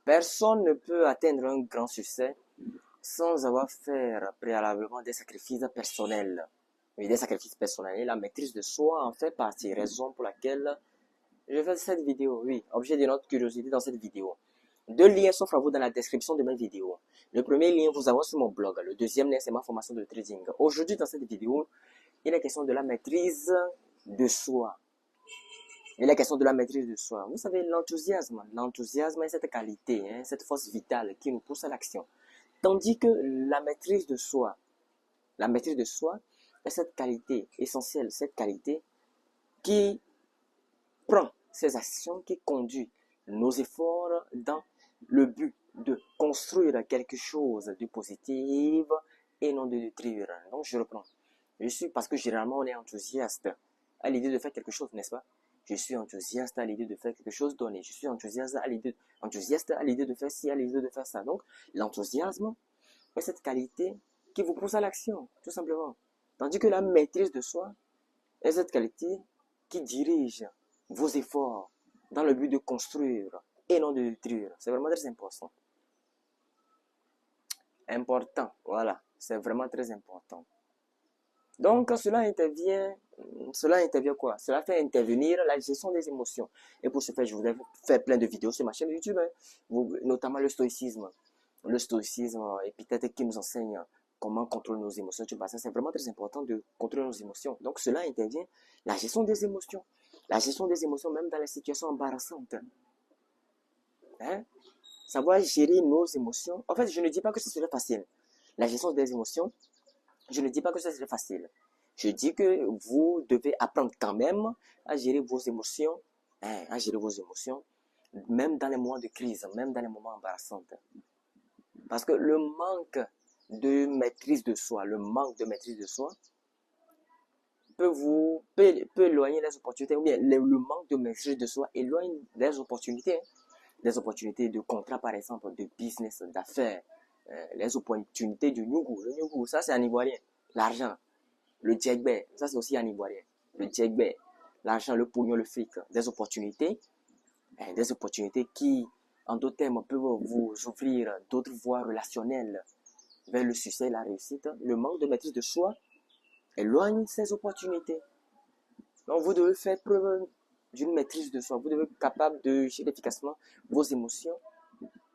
Personne ne peut atteindre un grand succès sans avoir fait préalablement des sacrifices personnels. Oui, des sacrifices personnels. Et la maîtrise de soi en fait partie, raison pour laquelle je fais cette vidéo. Oui, objet de notre curiosité dans cette vidéo. Deux liens s'offrent à vous dans la description de ma vidéo. Le premier lien vous envoie sur mon blog. Le deuxième lien, c'est ma formation de trading. Aujourd'hui, dans cette vidéo, il est question de la maîtrise de soi. Il est question de la maîtrise de soi. Vous savez, l'enthousiasme. L'enthousiasme est cette qualité, cette force vitale qui nous pousse à l'action. Tandis que la maîtrise de soi est cette qualité essentielle, cette qualité qui prend ces actions, qui conduit nos efforts dans le but de construire quelque chose de positif et non de détruire. Donc je reprends. Parce que généralement on est enthousiaste à l'idée de faire quelque chose, n'est-ce pas? Je suis enthousiaste à l'idée de faire quelque chose donné. Je suis enthousiaste à l'idée de faire ci, à l'idée de faire ça. Donc l'enthousiasme est cette qualité qui vous pousse à l'action, tout simplement. Tandis que la maîtrise de soi est cette qualité qui dirige vos efforts dans le but de construire et non de détruire. C'est vraiment très important. Important, voilà. C'est vraiment très important. Donc, cela intervient quoi? Cela fait intervenir la gestion des émotions. Et pour ce faire, je voudrais faire plein de vidéos sur ma chaîne YouTube, notamment le stoïcisme. Le stoïcisme, et peut-être qui nous enseigne comment contrôler nos émotions. Tu vois, ça, c'est vraiment très important de contrôler nos émotions. Donc, cela intervient la gestion des émotions. La gestion des émotions, même dans les situations embarrassantes. Hein? Savoir gérer nos émotions. En fait, je ne dis pas que ce serait facile. La gestion des émotions, je ne dis pas que ce serait facile. Je dis que vous devez apprendre quand même à gérer vos émotions, à gérer vos émotions, même dans les moments de crise, même dans les moments embarrassants. Parce que le manque de maîtrise de soi, peut éloigner les opportunités, ou bien le manque de maîtrise de soi éloigne les opportunités, des opportunités de contrat par exemple, de business, d'affaires, les opportunités du Nugu. Le Nugu, ça c'est en ivoirien. L'argent, le djegbe, ça c'est aussi en ivoirien. Le djegbe, l'argent, le pognon, le fric, des opportunités qui, en d'autres termes, peuvent vous ouvrir d'autres voies relationnelles vers le succès et la réussite. Le manque de maîtrise de soi éloigne ces opportunités. Donc, vous devez faire preuve d'une maîtrise de soi. Vous devez être capable de gérer efficacement vos émotions,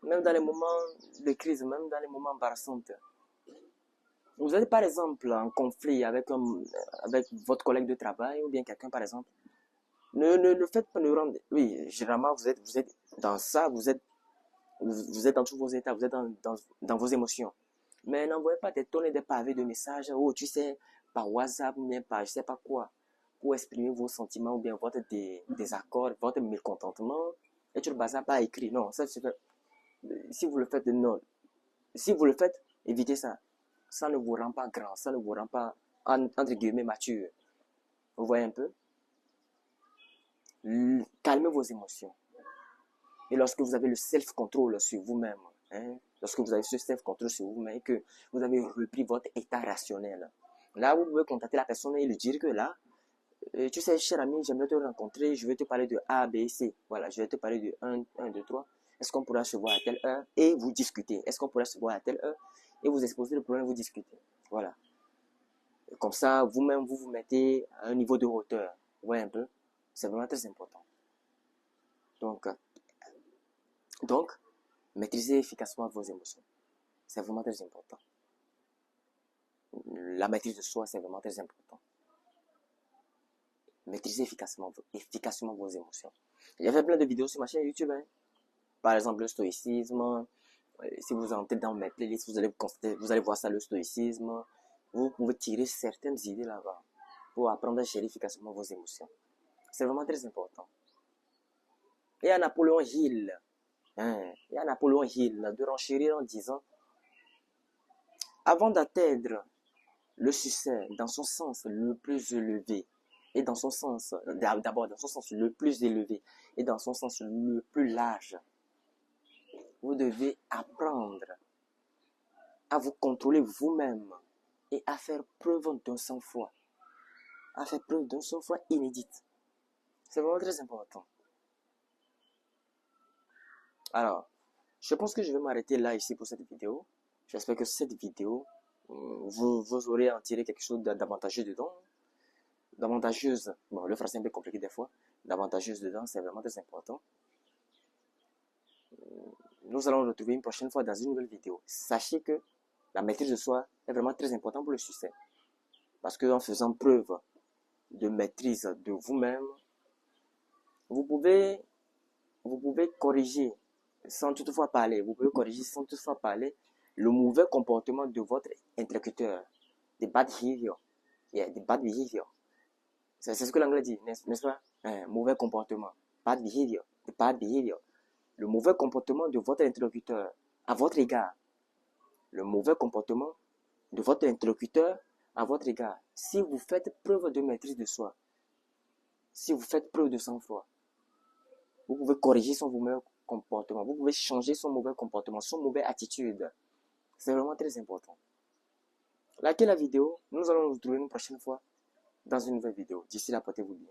même dans les moments de crise, même dans les moments embarrassants. Vous êtes par exemple en conflit avec votre collègue de travail ou bien quelqu'un par exemple. Ne faites pas, oui, généralement vous êtes dans ça, vous êtes dans tous vos états, vous êtes dans vos émotions. Mais n'envoyez pas des tonnes et des pavés de messages, oh, tu sais, par WhatsApp ou bien par je sais pas quoi, pour exprimer vos sentiments ou bien votre désaccord, votre mécontentement. Et tu le bases pas écrit. Non, ça c'est si vous le faites, non. Si vous le faites, évitez ça. Ça ne vous rend pas grand, ça ne vous rend pas, entre guillemets, mature. Vous voyez un peu? Calmez vos émotions. Et lorsque vous avez le self-control sur vous-même, lorsque vous avez ce self-control sur vous-même et que vous avez repris votre état rationnel, là, vous pouvez contacter la personne et lui dire que là, tu sais, cher ami, j'aimerais te rencontrer, je vais te parler de A, B, C. Voilà, je vais te parler de 1, 2, 3. Est-ce qu'on pourra se voir à telle heure? Et vous discutez. Est-ce qu'on pourra se voir à telle heure? Et vous exposez le problème, vous discutez. Voilà. Et comme ça, vous-même, vous vous mettez à un niveau de hauteur. Vous voyez un peu? C'est vraiment très important. Donc, maîtrisez efficacement vos émotions. C'est vraiment très important. La maîtrise de soi, c'est vraiment très important. Maîtrisez efficacement vos émotions. J'ai fait plein de vidéos sur ma chaîne YouTube. Par exemple, le stoïcisme. Si vous entrez dans mes playlists, vous allez voir ça, le stoïcisme. Vous pouvez tirer certaines idées là-bas pour apprendre à gérer efficacement vos émotions. C'est vraiment très important. Et à Napoléon Hill, de renchérir en disant, avant d'atteindre le succès dans son sens le plus élevé, et dans son sens, d'abord dans son sens le plus élevé, et dans son sens le plus large, vous devez apprendre à vous contrôler vous-même et à faire preuve d'un sang-froid, inédite. C'est vraiment très important. Alors, Je pense que je vais m'arrêter là ici pour cette vidéo. J'espère que cette vidéo, vous aurez en tiré quelque chose d'avantageux dedans. D'avantageuse. Bon, le français est un peu compliqué des fois. D'avantageuse dedans, c'est vraiment très important. Nous allons nous retrouver une prochaine fois dans une nouvelle vidéo. Sachez que la maîtrise de soi est vraiment très importante pour le succès. Parce qu'en faisant preuve de maîtrise de vous-même, vous pouvez corriger sans toutefois parler. Vous pouvez corriger sans toutefois parler le mauvais comportement de votre interlocuteur. The bad behavior. Yeah, the bad behavior. C'est ce que l'anglais dit, n'est-ce pas? Mauvais comportement. Bad behavior. The bad behavior. Le mauvais comportement de votre interlocuteur à votre égard. Le mauvais comportement de votre interlocuteur à votre égard. Si vous faites preuve de maîtrise de soi, si vous faites preuve de sang-froid, vous pouvez corriger son mauvais comportement, vous pouvez changer son mauvais comportement, son mauvaise attitude. C'est vraiment très important. Likez la vidéo, nous allons nous retrouver une prochaine fois dans une nouvelle vidéo. D'ici là, portez-vous bien.